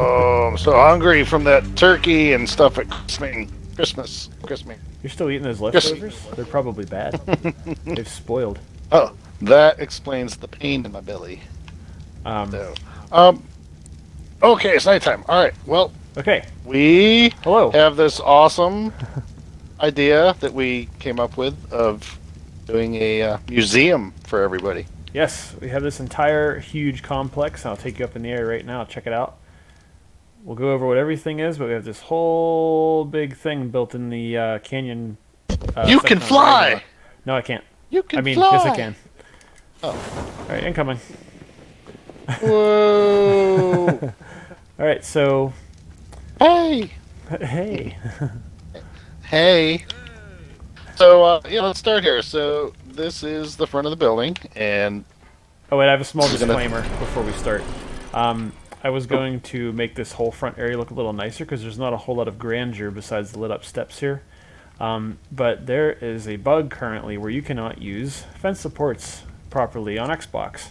Oh, I'm so hungry from that turkey and stuff at Christmas. You're still eating those leftovers? They're probably bad. They've spoiled. Oh, that explains the pain in my belly. Um, So, okay, it's nighttime. All right. Well, okay. we Hello. have this awesome idea that we came up with of doing a museum for everybody. Yes, we have this entire huge complex. I'll take you up in the air right now. Check it out. We'll go over what everything is, but we have this whole big thing built in the canyon. You can fly! No, I can't. You can fly! Yes, I can. Oh. Alright, incoming. Whoa! Alright, so... Hey! Hey! Hey! So, let's start here. So, this is the front of the building, and... Oh, wait, I have a small disclaimer before we start. I was going to make this whole front area look a little nicer because there's not a whole lot of grandeur besides the lit up steps here. But there is a bug currently where you cannot use fence supports properly on Xbox.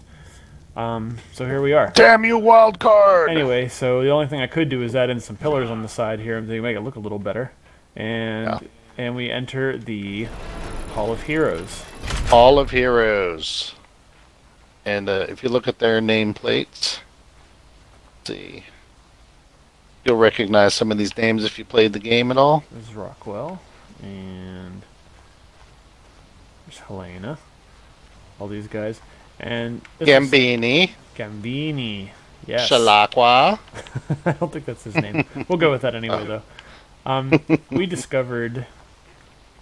So here we are. Damn you, wild card! Anyway, so the only thing I could do is add in some pillars on the side here to make it look a little better. And we enter the Hall of Heroes. Hall of Heroes. And if you look at their nameplates, see, you'll recognize some of these names if you played the game at all. There's Rockwell, and there's Helena. All these guys. And Gambini. Gambini. Yes. Shalaqua. I don't think that's his name. We'll go with that anyway, though. We discovered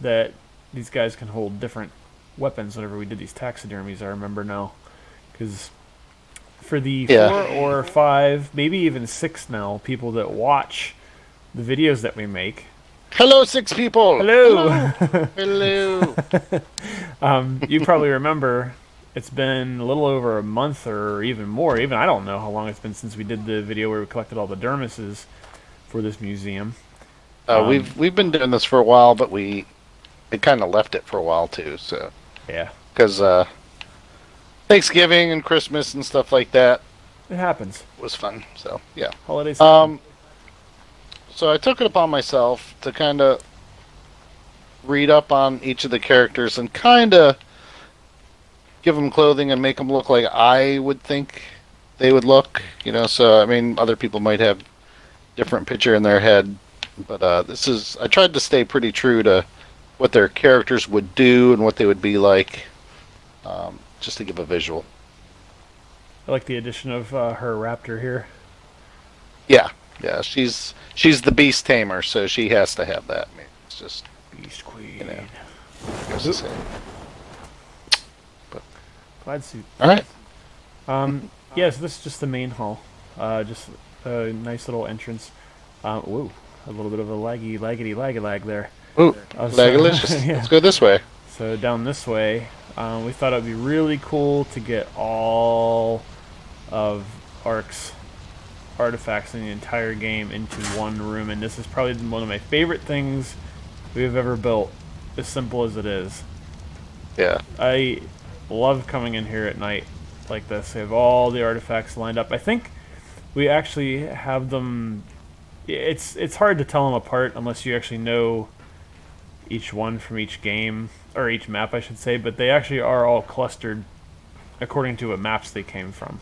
that these guys can hold different weapons whenever we did these taxidermies, I remember now. Because for the 4 or 5, maybe even 6 now, people that watch the videos that we make. Hello, 6 people! Hello! Hello! You probably remember it's been a little over a month or even more. Even I don't know how long it's been since we did the video where we collected all the dermises for this museum. We've been doing this for a while, but we kind of left it for a while too. So yeah, because Thanksgiving and Christmas and stuff like that, it happens. Was fun. So yeah, holidays. So I took it upon myself to kind of read up on each of the characters and kind of give them clothing and make them look like I would think they would look. So I mean, other people might have different picture in their head. But I tried to stay pretty true to what their characters would do and what they would be like, just to give a visual. I like the addition of her raptor here. Yeah, she's the beast tamer, so she has to have that. I mean, it's just beast queen. But plaid suit. All right. Yeah, so this is just the main hall. Just a nice little entrance. Whoa. A little bit of a lag there. Ooh, lagalicious. Yeah. Let's go this way. So down this way, we thought it would be really cool to get all of ARK's artifacts in the entire game into one room, and this is probably one of my favorite things we've ever built, as simple as it is. Yeah. I love coming in here at night like this. We have all the artifacts lined up. I think we actually have them... It's hard to tell them apart unless you actually know each one from each game, or each map I should say, but they actually are all clustered according to what maps they came from.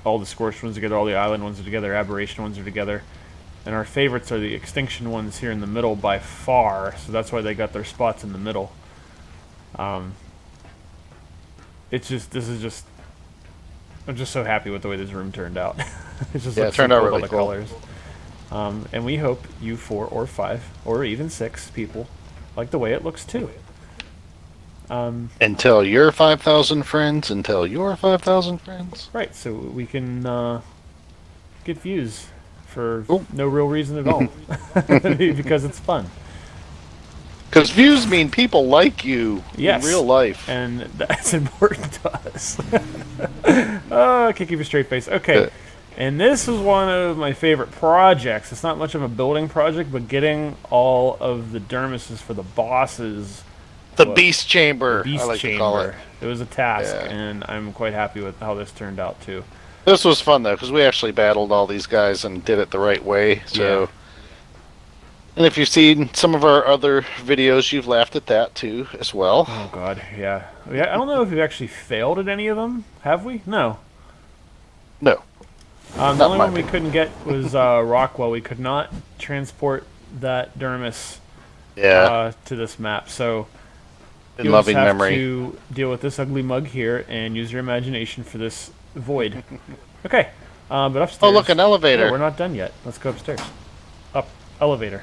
All the Scorched ones are together, all the Island ones are together, Aberration ones are together, and our favorites are the Extinction ones here in the middle by far, so that's why they got their spots in the middle. This is just... I'm just so happy with the way this room turned out. It's just it turned out really cool. Colors. And we hope you 4 or 5 or even 6 people like the way it looks too. Until you're 5,000 friends, until you're 5,000 friends. Right, so we can get views for no real reason at all. Because it's fun. Because views mean people like you in Yes, real life. and that's important to us. Oh, I can't keep a straight face. Okay, and this was one of my favorite projects. It's not much of a building project, but getting all of the dermises for the bosses, The what Beast the Chamber, I beast like to call it. chamber. It was a task, Yeah. and I'm quite happy with how this turned out too. This was fun though, because we actually battled all these guys and did it the right way. Yeah. So, and if you've seen some of our other videos, you've laughed at that too, as well. Oh God, yeah. Yeah, I don't know if we've actually failed at any of them. Have we? No. No, The not only my one we opinion. couldn't get was Rockwell. We could not transport that dermis Yeah, to this map, so in you'll just loving have memory. to deal with this ugly mug here and use your imagination for this void. Okay, but upstairs. Oh, look, an elevator. Yeah, we're not done yet. Let's go upstairs. Up elevator.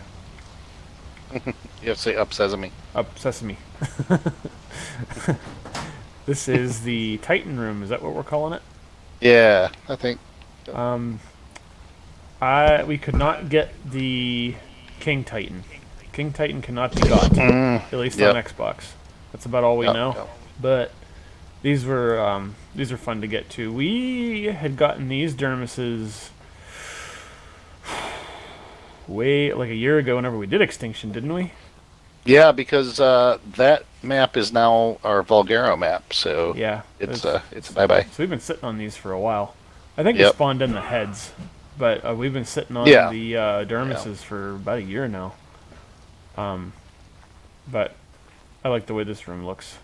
You have to say up sesame. Up sesame. This is the Titan room. Is that what we're calling it? Yeah, I think. We could not get the King Titan. King Titan cannot be got, at least Yep. on Xbox. That's about all we Yep, know. yep. But these were fun to get to. We had gotten these dermises way like a year ago whenever we did Extinction, didn't we? Yeah, because that map is now our Vulgaro map, so Yeah. it's bye bye. So we've been sitting on these for a while. I think they Yep. spawned in the heads, but we've been sitting on Yeah. the dermises for about a year now. But I like the way this room looks.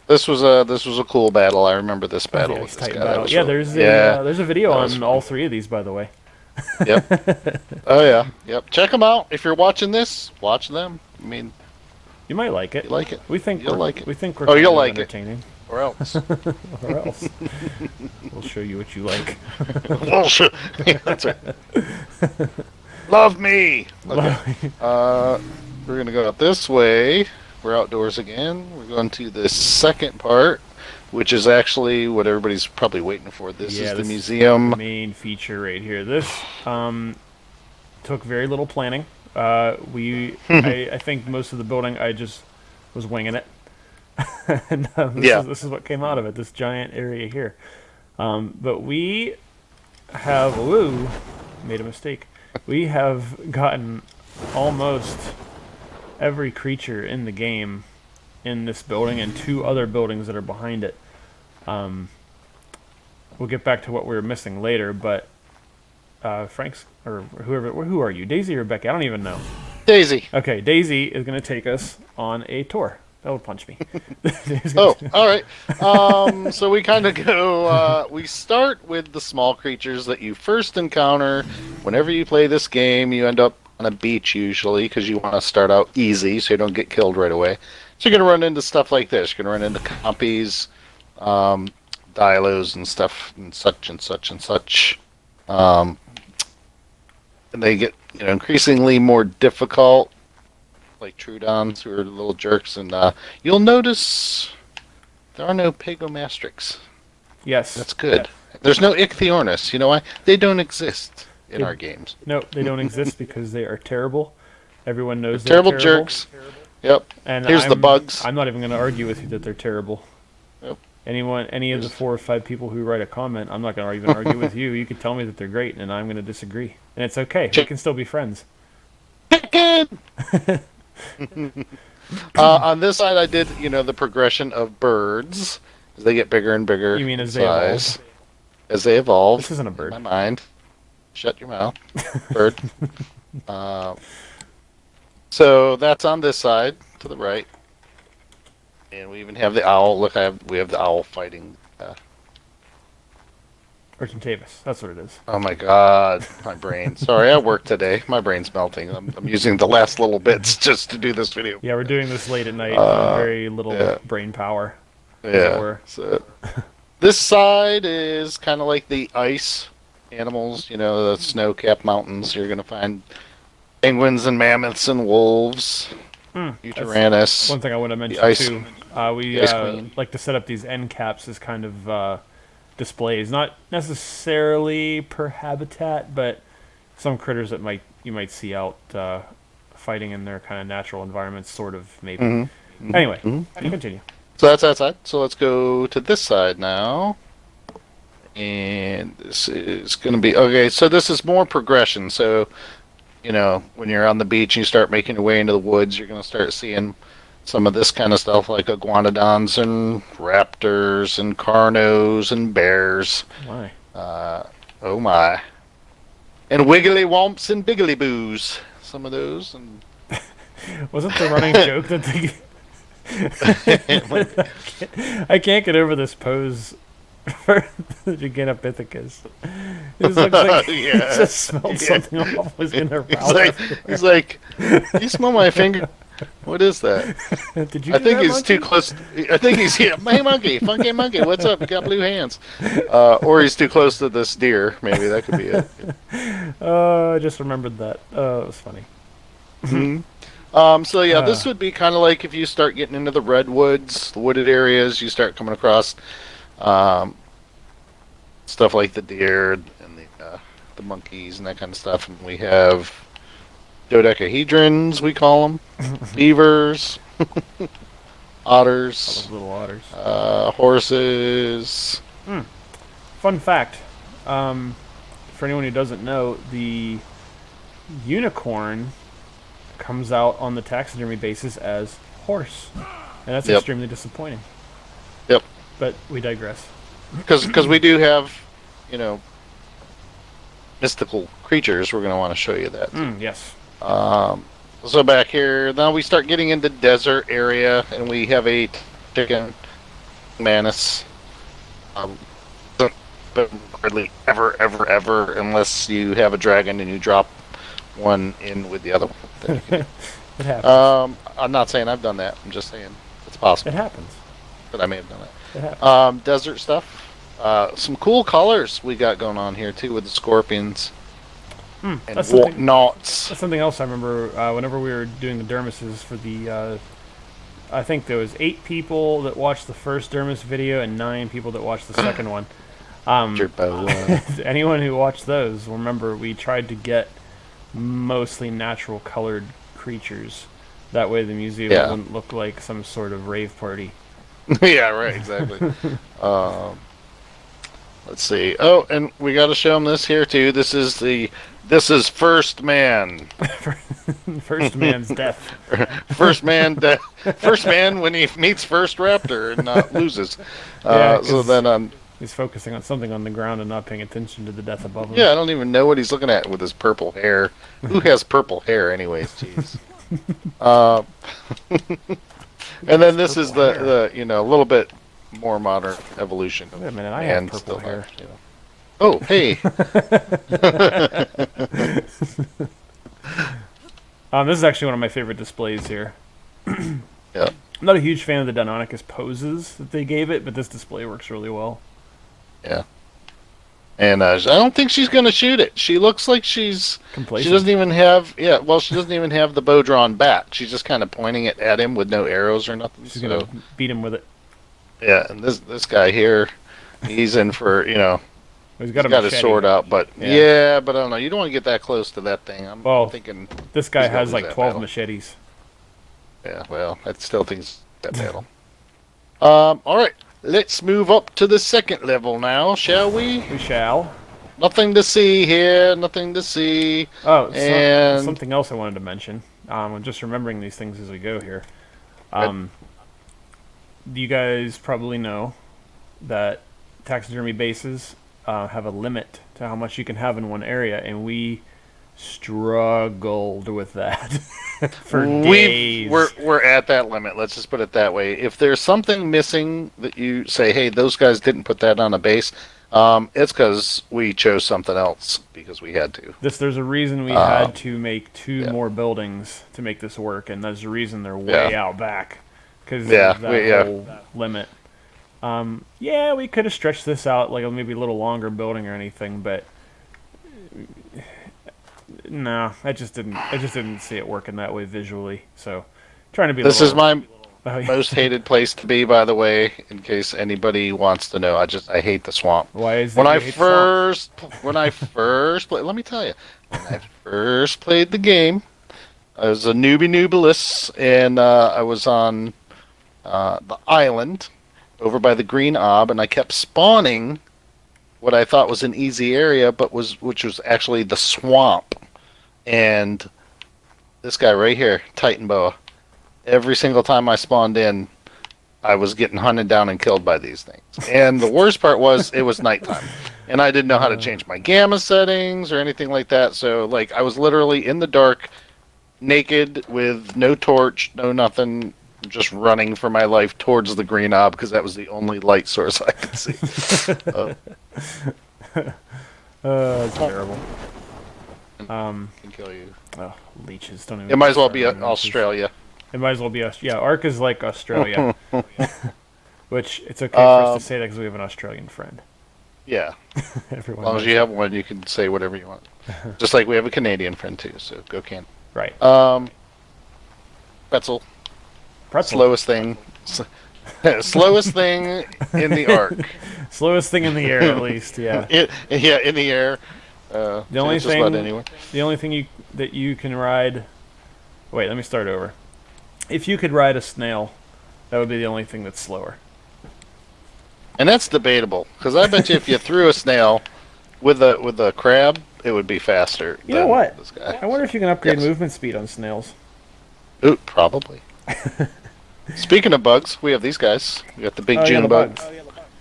This was a cool battle. I remember this battle The with Ice this Titan guy. That battle. was Yeah, really- there's a video that was on fun. all three of these, by the way. Yep. Oh yeah. Yep. Check them out. If you're watching this, watch them. I mean, You might like it. you like it, We think You'll we're, like it. We think we're Oh, kind you'll of like it. entertaining, or else. or else we'll show you what you like. Bullshit. Yeah, that's right. Love me. Okay. We're gonna go out this way. We're outdoors again. We're going to the second part, which is actually what everybody's probably waiting for. This Yeah, is the this museum. Main feature right here. This took very little planning. I think most of the building I just was winging it. And Yeah. this is what came out of it. This giant area here. But we have made a mistake. We have gotten almost every creature in the game in this building and two other buildings that are behind it. We'll get back to what we were missing later, but Frank's or who are you, Daisy or Becky? I don't even know. Daisy. Okay, Daisy is going to take us on a tour. That would punch me. Oh, all right. So we kind of go. We start with the small creatures that you first encounter. Whenever you play this game, you end up on a beach usually because you want to start out easy, so you don't get killed right away. So you're gonna run into stuff like this. You're gonna run into compies, dilos, and stuff, and such and such and such. And they get increasingly more difficult, like Trudons, who are little jerks, and you'll notice there are no Pagomastrix. Yes. That's good. There's no Ichthyornis. You know why? They don't exist in They- our games. No, they don't exist because they are terrible. Everyone knows Terrible they're terrible. jerks. Yep. And Here's the bugs. I'm not even going to argue with you that they're terrible. Yep. Any of the 4 or 5 people who write a comment, I'm not going to even argue with you. You can tell me that they're great, and I'm going to disagree. And it's okay. We can still be friends. Chicken! On this side, I did, the progression of birds as they get bigger and bigger. You mean as in they size. evolve? As they evolve. This isn't a In bird. my mind. Shut your mouth, bird. So that's on this side to the right, and we even have the owl. Look, we have the owl fighting. Urgentavis. That's what it is. Oh my God, my brain. Sorry, I worked today. My brain's melting. I'm using the last little bits just to do this video. Yeah, we're doing this late at night. Very little yeah. brain power. Yeah. So, this side is kind of like the ice animals, the snow-capped mountains. You're going to find penguins and mammoths and wolves, Uranus. One thing I want to mention ice- too. We ice queen. like to set up these end caps as kind of displays, not necessarily per habitat, but some critters that you might see out fighting in their kind of natural environments, sort of, maybe. Mm-hmm. Anyway, Mm-hmm. continue. So that's that side. So let's go to this side now. And this is going to be okay. So this is more progression. So, when you're on the beach and you start making your way into the woods, you're going to start seeing some of this kind of stuff like iguanodons and raptors and carnos and bears. Why? Oh my. And wiggly womps and biggly boos. Some of those. And Wasn't the running joke that they... I can't get over this pose for the Gigantopithecus. It just looks like he Yeah. just smelled something off was in her mouth. He's like, you smell my finger? What is that? Did you I do think that, he's monkey? too close. I think he's here. Hey, monkey, funky monkey, what's up? You got blue hands. Or he's too close to this deer. Maybe that could be it. I just remembered that. It was funny. So yeah, this would be kind of like if you start getting into the redwoods, the wooded areas, you start coming across stuff like the deer and the monkeys and that kind of stuff. And we have dodecahedrons, we call them, beavers, All otters, those little otters. horses. Fun fact. For anyone who doesn't know, the unicorn comes out on the taxidermy basis as horse. And that's Yep. extremely disappointing. Yep. But we digress. Because we do have, mystical creatures. We're going to want to show you that. Yes. So back here, now we start getting into desert area, and we have a chicken mantis. But hardly ever, unless you have a dragon and you drop one in with the other one. It happens. I'm not saying I've done that. I'm just saying it's possible It happens. that I may have done that. It happens. Desert stuff. Some cool colors we got going on here too with the scorpions and That's something, whatnots. that's something else I remember whenever we were doing the dermises for the... I think there was 8 people that watched the first dermis video and 9 people that watched the second one. Anyone who watched those, remember we tried to get mostly natural colored creatures. That way the museum wouldn't look like some sort of rave party. Yeah, right, exactly. Let's see. Oh, and we got to show them this here too. This is First Man. First man's death. First man when he meets first raptor and loses. Yeah, So then he's focusing on something on the ground and not paying attention to the death above him. yeah, I don't even know what he's looking at with his purple hair. Who has purple hair anyways? Jeez. And then this is the a little bit more modern evolution. Wait a minute, I have purple hair. Oh, hey. This is actually one of my favorite displays here. Yeah. I'm not a huge fan of the Deinonychus poses that they gave it, but this display works really well. Yeah. And I don't think she's going to shoot it. She looks like she's... Complacent. She doesn't even have... Yeah, well, she doesn't even have the bow drawn back. She's just kind of pointing it at him with no arrows or nothing. She's gonna beat him with it. Yeah, and this guy here, he's in for, He's got, his sword out, but... Yeah, but I don't know. You don't want to get that close to that thing. I'm thinking... This guy he's gonna has lose like that 12 battle. machetes. Yeah, well, I still think it's that battle. All right. Let's move up to the second level now, shall we? We shall. Nothing to see here, nothing to see. Oh, and something else I wanted to mention. I'm just remembering these things as we go here. You guys probably know that taxidermy bases have a limit to how much you can have in one area, and we struggled with that for days. We're at that limit. Let's just put it that way. If there's something missing that you say, hey, those guys didn't put that on a base, it's because we chose something else because we had to. There's a reason we had to make 2 more buildings to make this work, and there's a reason they're way out back because of that whole limit. We could have stretched this out like maybe a little longer building or anything, but no, I just didn't see it working that way visually. So, trying to be. This is my most hated place to be, by the way, in case anybody wants to know. I hate the swamp. Why is when I first let me tell you, when I first played the game, I was a newbie noobulus, and I was on the island over by the Green Ob, and I kept spawning what I thought was an easy area, which was actually the swamp. And this guy right here, Titan Boa, every single time I spawned in, I was getting hunted down and killed by these things. And the worst part was it was nighttime. And I didn't know how to change my gamma settings or anything like that. So like I was literally in the dark, naked with no torch, no nothing, just running for my life towards the Green Ob because that was the only light source I could see. It's terrible. Can kill you. Oh, leeches! Don't even. It might as well be start on leeches. Australia. It might as well be yeah. ARK is like Australia, which it's okay for us to say that because we have an Australian friend. Yeah. Everyone. As long as you have one, you can say whatever you want. Just like we have a Canadian friend too, so go Can. Right. Pretzel. Pretzel. Slowest thing. Slowest thing in the ARK. Slowest thing in the air, at least. Yeah. In the air. The only just about thing. anywhere. The only thing that you can ride. Wait, let me start over. If you could ride a snail, that would be the only thing that's slower. And that's debatable, because I bet you if you threw a snail with a crab, it would be faster. You know what? This guy. I wonder if you can upgrade Yes. movement speed on snails. Ooh, probably. Speaking of bugs, we have these guys. We got the big June the bug, bugs.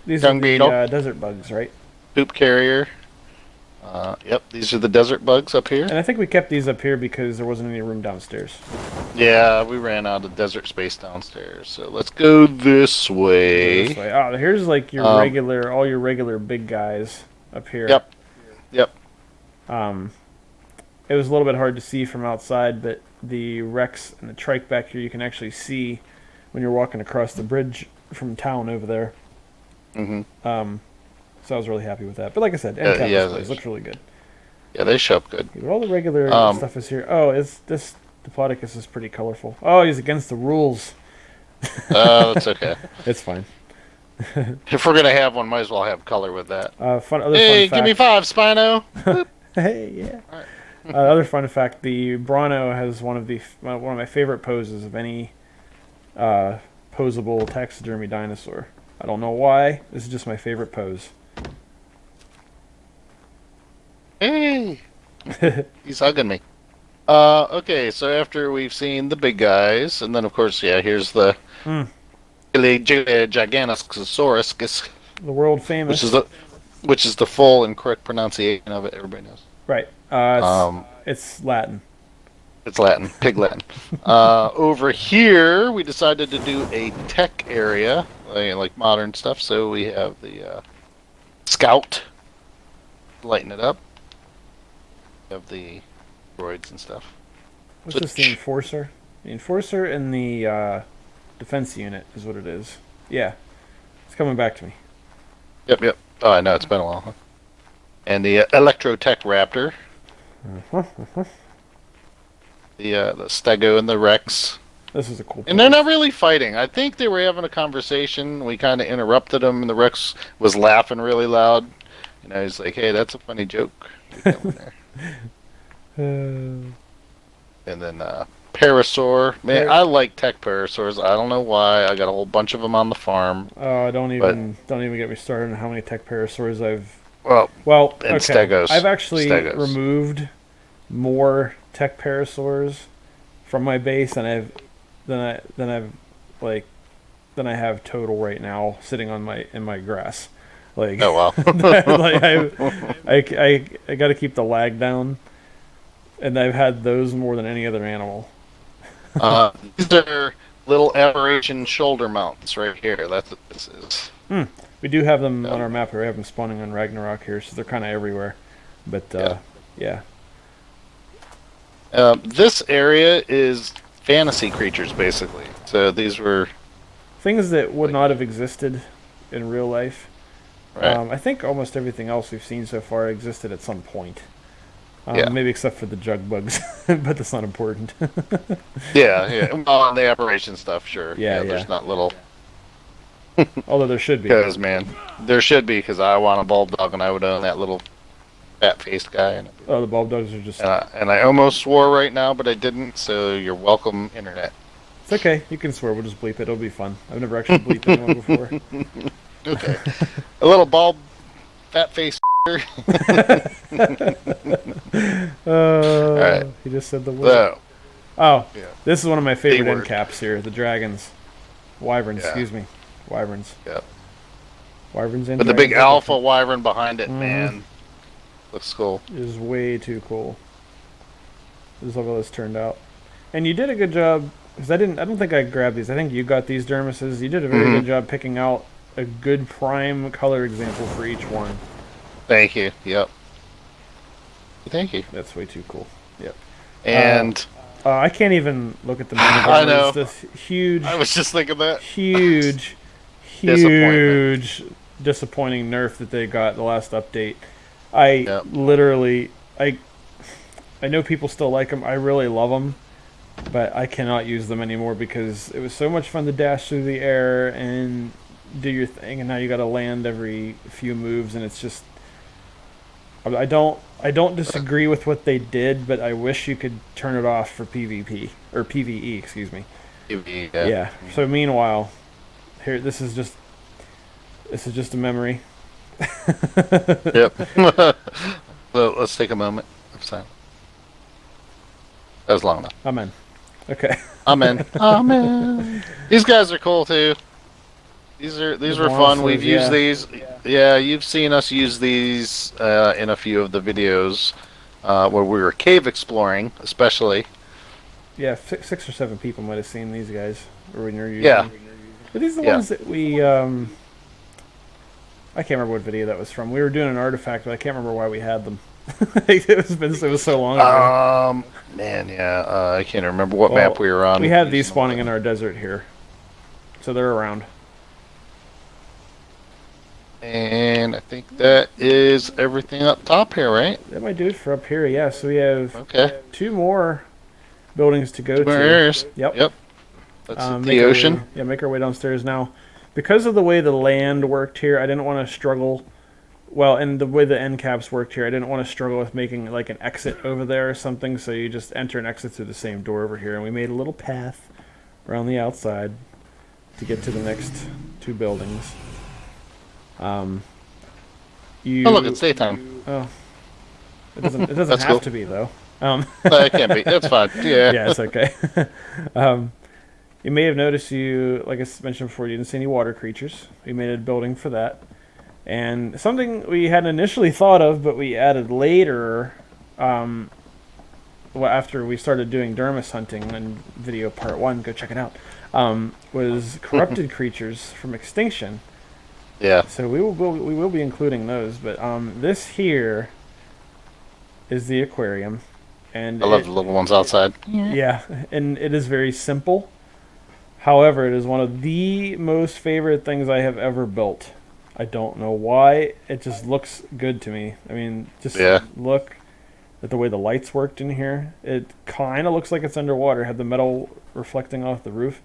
These Dung are the beetle. desert bugs, right? poop carrier. Yep, these are the desert bugs up here. And I think we kept these up here because there wasn't any room downstairs. Yeah, we ran out of desert space downstairs, so let's go this way. This way. Oh, here's like your all your regular big guys up here. Yep. Yep. It was a little bit hard to see from outside, but the Rex and the Trike back here you can actually see when you're walking across the bridge from town over there. Mm-hmm. So I was really happy with that. But like I said, looks really good. Yeah, they show up good. All the regular stuff is here. Oh, this Diplodocus is pretty colorful. Oh, he's against the rules. That's okay. It's fine. If we're gonna have one, might as well have color with that. Fun Hey, fact. give me 5, Spino. Hey, yeah. All right. Other fun fact: the Bronto has one of my favorite poses of any posable taxidermy dinosaur. I don't know why. This is just my favorite pose. Hey, he's hugging me. Okay, so after we've seen the big guys, and then of course, yeah, here's the Giganotosaurus, The world famous. which is the full and correct pronunciation of it. Everybody knows. Right. It's Latin. It's Latin, pig Latin. Over here, we decided to do a tech area, like modern stuff. So we have the Scout, lighten it up. We have the droids and stuff. What's this? The Enforcer? The Enforcer and the defense unit is what it is. Yeah. It's coming back to me. Yep. Oh, I know, it's been a while. Huh? And the Electrotech Raptor. The Stego and the Rex. This is a cool place. And they're not really fighting. I think they were having a conversation. We kind of interrupted them, and the Rex was laughing really loud. And I was like, hey, that's a funny joke. And then Parasaur. Man, I like tech Parasaurs. I don't know why. I got a whole bunch of them on the farm. Oh, don't even get me started on how many tech Parasaurs I've... Well, okay. Stegos. I've actually removed more tech Parasaurs from my base than I have total right now sitting on in my grass. Like, oh wow! Like I got to keep the lag down, and I've had those more than any other animal. These are little aberration shoulder mounts right here. That's what this is. We do have them on our map here. We have them spawning on Ragnarok here, so they're kind of everywhere. But yeah. This area is fantasy creatures, basically. So these were things that would not have existed in real life. Right. I think almost everything else we've seen so far existed at some point. Yeah. Maybe except for the jug bugs, but that's not important. yeah. Well, on the aberration stuff, sure. Yeah. There's not little. Although there should be. Because man, there should be. Because I want a bulldog, and I would own that little fat-faced guy. And Oh, the bulb dogs are just. I almost swore right now, but I didn't. So you're welcome, internet. It's okay. You can swear. We'll just bleep it. It'll be fun. I've never actually bleeped anyone before. Okay, a little bald, fat-faced. All right. He just said the word. So Oh, yeah, this is one of my favorite end word. caps here. The dragons. Wyverns, Yeah. excuse me. Wyverns. Yeah. Wyverns and With the dragons big are alpha different. wyvern behind it, Mhm. man, looks cool. It is way too cool. This is how this turned out. And you did a good job, because I don't think I grabbed these. I think you got these dermises. You did a very good job picking out a good prime color example for each one. Thank you. Yep. Thank you. That's way too cool. Yep. And I can't even look at the menu. I know. There's this huge, I was just thinking that. huge, Disappointment. huge disappointing nerf that they got the last update. I Yep. literally, I know people still like them. I really love them, but I cannot use them anymore because it was so much fun to dash through the air and do your thing, and now you got to land every few moves, and it's just. I don't disagree with what they did, but I wish you could turn it off for PvP or PvE, excuse me. Yeah. So meanwhile, here this is just a memory. Yep. Well, let's take a moment of silence. That was long enough. Amen. Okay. Amen. Amen. These guys are cool too. These were fun. We've used these. Yeah, you've seen us use these in a few of the videos where we were cave exploring, especially. Yeah, 6 or 7 people might have seen these guys, or when you're using. Yeah. them. But these are the ones that we. I can't remember what video that was from. We were doing an artifact, but I can't remember why we had them. It was so long ago. Man, yeah, I can't remember what map we were on. We had these spawning in our desert here, so they're around. And I think that is everything up top here, right? That might do it for up here. Yeah, so we have Okay. 2 more buildings to go More to. areas. Yep. Yep. That's Make the our ocean. way- yeah, make our way downstairs now. Because of the way the land worked here, I didn't want to struggle. Well, and the way the end caps worked here, I didn't want to struggle with making like an exit over there or something. So you just enter and exit through the same door over here, and we made a little path around the outside to get to the next 2 buildings. You. Oh, look, it's daytime. Oh, it doesn't That's have cool. to be though. It can't be. That's fine. Yeah. Yeah, it's okay. You may have noticed like I mentioned before, you didn't see any water creatures. We made a building for that. And something we hadn't initially thought of, but we added later, after we started doing dermis hunting in video part 1, go check it out, was corrupted creatures from extinction. Yeah. So we will be including those, but this here is the aquarium, and I love the little ones outside. yeah, and it is very simple. However, it is one of the most favorite things I have ever built. I don't know why. It just looks good to me. I mean, just look at the way the lights worked in here. It kind of looks like it's underwater. Had the metal reflecting off the roof.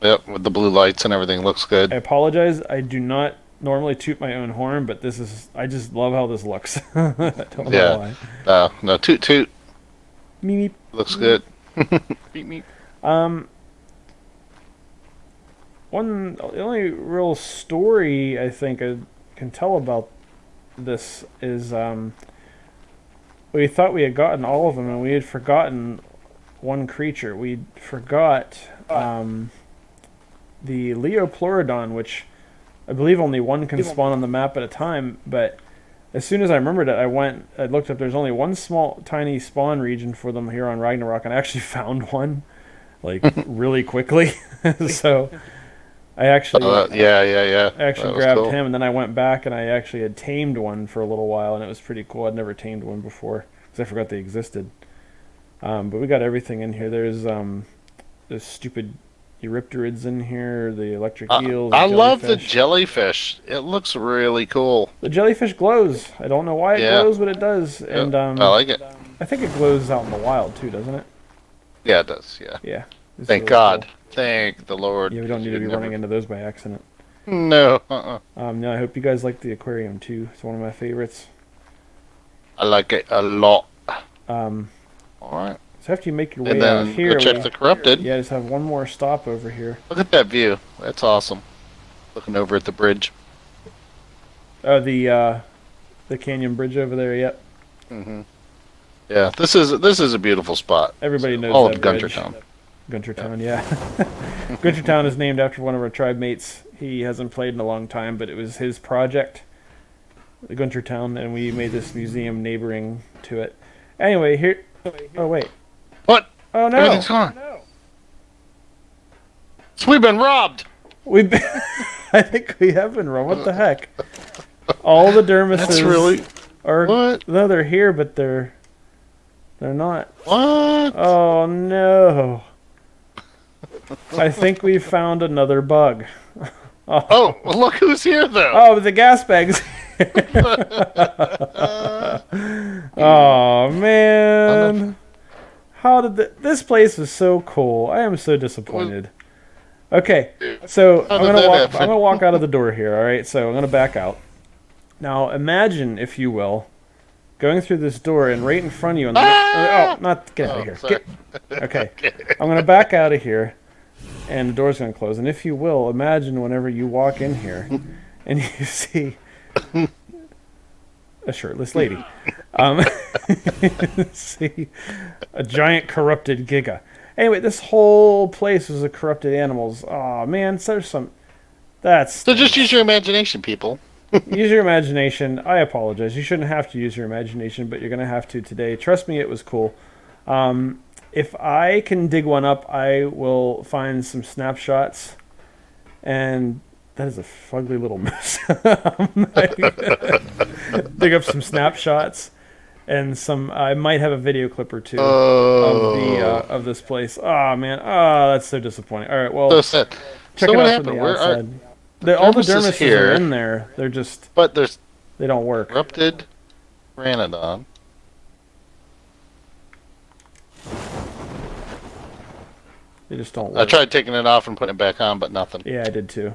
Yep, with the blue lights and everything looks good. I apologize. I do not normally toot my own horn, but I just love how this looks. I don't know why. No, toot toot. Meep. Looks good. Beep meep. The only real story I think I can tell about this is we thought we had gotten all of them, and we had forgotten one creature. We forgot the Leoplorodon, which I believe only one can spawn on the map at a time, but as soon as I remembered it, I looked up, there's only one small, tiny spawn region for them here on Ragnarok, and I actually found one, like, really quickly. So I actually yeah. I actually grabbed him, and then I went back, and I actually had tamed one for a little while, and it was pretty cool. I'd never tamed one before, because I forgot they existed. But we got everything in here. There's stupid Eurypterids in here, the electric eels. I love the jellyfish. It looks really cool. The jellyfish glows. I don't know why it glows, but it does. Yep. And I like it. I think it glows out in the wild too, doesn't it? Yeah, it does. Yeah. Yeah. Thank God. Cool. Thank the Lord. Yeah, we don't need to be running into those by accident. No. No, I hope you guys like the aquarium too. It's one of my favorites. I like it a lot. Um, All right. so after you make your And way out then go here, check the corrupted. yeah, just have one more stop over here. Look at that view. That's awesome. Looking over at the bridge. Oh, the canyon bridge over there. Yep. Hmm. Yeah, this is a beautiful spot. Everybody So, knows all that of bridge. Guntertown. Guntertown, yeah. Guntertown is named after one of our tribe mates. He hasn't played in a long time, but it was his project, the Guntertown, and we made this museum neighboring to it. Anyway, here. Oh wait. What? Oh no. Everything's gone. So we've been robbed. We've been, I think we have been wrong. What the heck? All the dermises That's really are. what? No, they're here, but they're not. What? Oh no. I think we found another bug. Oh, well, look who's here though. Oh, the gas bags. Oh man. How did this place was so cool. I am so disappointed. Okay, so How I'm did gonna that walk. happen? I'm gonna walk out of the door here. All right, so I'm gonna back out. Now imagine, if you will, going through this door and right in front of you on the oh, not get out of here. Sorry. Okay, I'm gonna back out of here, and the door's gonna close. And if you will, imagine whenever you walk in here, and you see a shirtless lady, see a giant corrupted Giga. Anyway, this whole place was a corrupted animals. Oh man, so there's some. That's So just use your imagination, people. use your imagination. I apologize. You shouldn't have to use your imagination, but you're gonna have to today. Trust me, it was cool. If I can dig one up, I will find some snapshots. And that is a fugly little moose. Dig up some snapshots and some. I might have a video clip or two of this place. Oh man, oh that's so disappointing. All right, well, So sad. check So it what out happened? from the Where are? outside. All the dermis is dermises here. are in there. They're just But there's they don't work. corrupted Ranodon. They just don't I work. tried taking it off and putting it back on, but nothing. Yeah, I did too.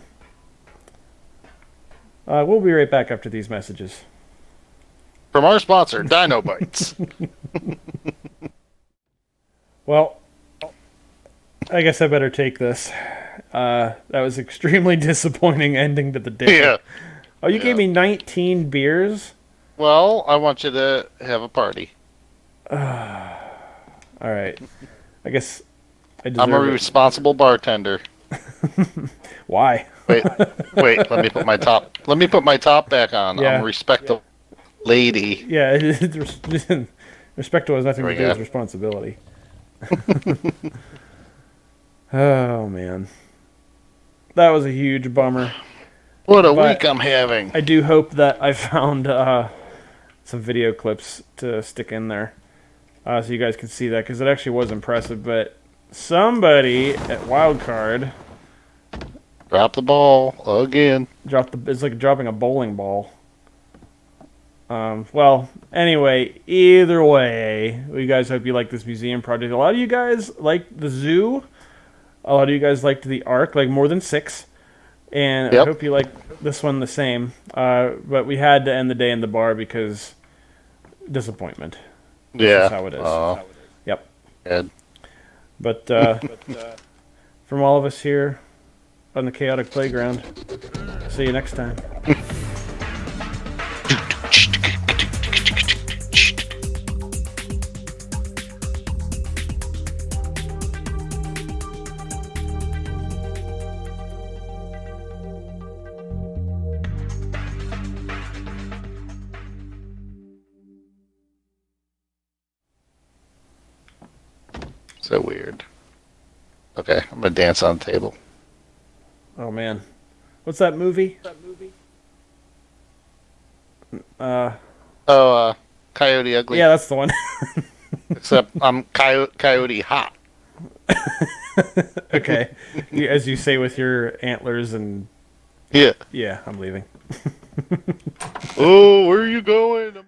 We'll be right back after these messages. From our sponsor, Dino Bites. Well, I guess I better take this. That was extremely disappointing ending to the day. Yeah. Oh, you gave me 19 beers? Well, I want you to have a party. All right. I guess I deserve I'm a it. responsible bartender. Why? Wait, let me put my top. Let me put my top back on. Yeah. I'm a respectable lady. Yeah, respectable has nothing There to we do go. with responsibility. Oh, man. That was a huge bummer. What a But- week I'm having. I do hope that I found some video clips to stick in there so you guys can see that, because it actually was impressive. But somebody at Wildcard Drop the ball again. it's like dropping a bowling ball. Well, anyway, either way, we guys hope you like this museum project. A lot of you guys liked the zoo. A lot of you guys liked the ARK, like more than 6. And Yep. I hope you like this one the same. But we had to end the day in the bar because disappointment. Yeah. Is how it is. Yep. Good. But from all of us here on the Chaotic Playground, see you next time. So weird. Okay, I'm gonna dance on the table. Oh man, what's that movie? Coyote Ugly. Yeah, that's the one. Except I'm Coyote Hot. Okay, as you say with your antlers and Yeah. yeah, I'm leaving. Oh, where are you going?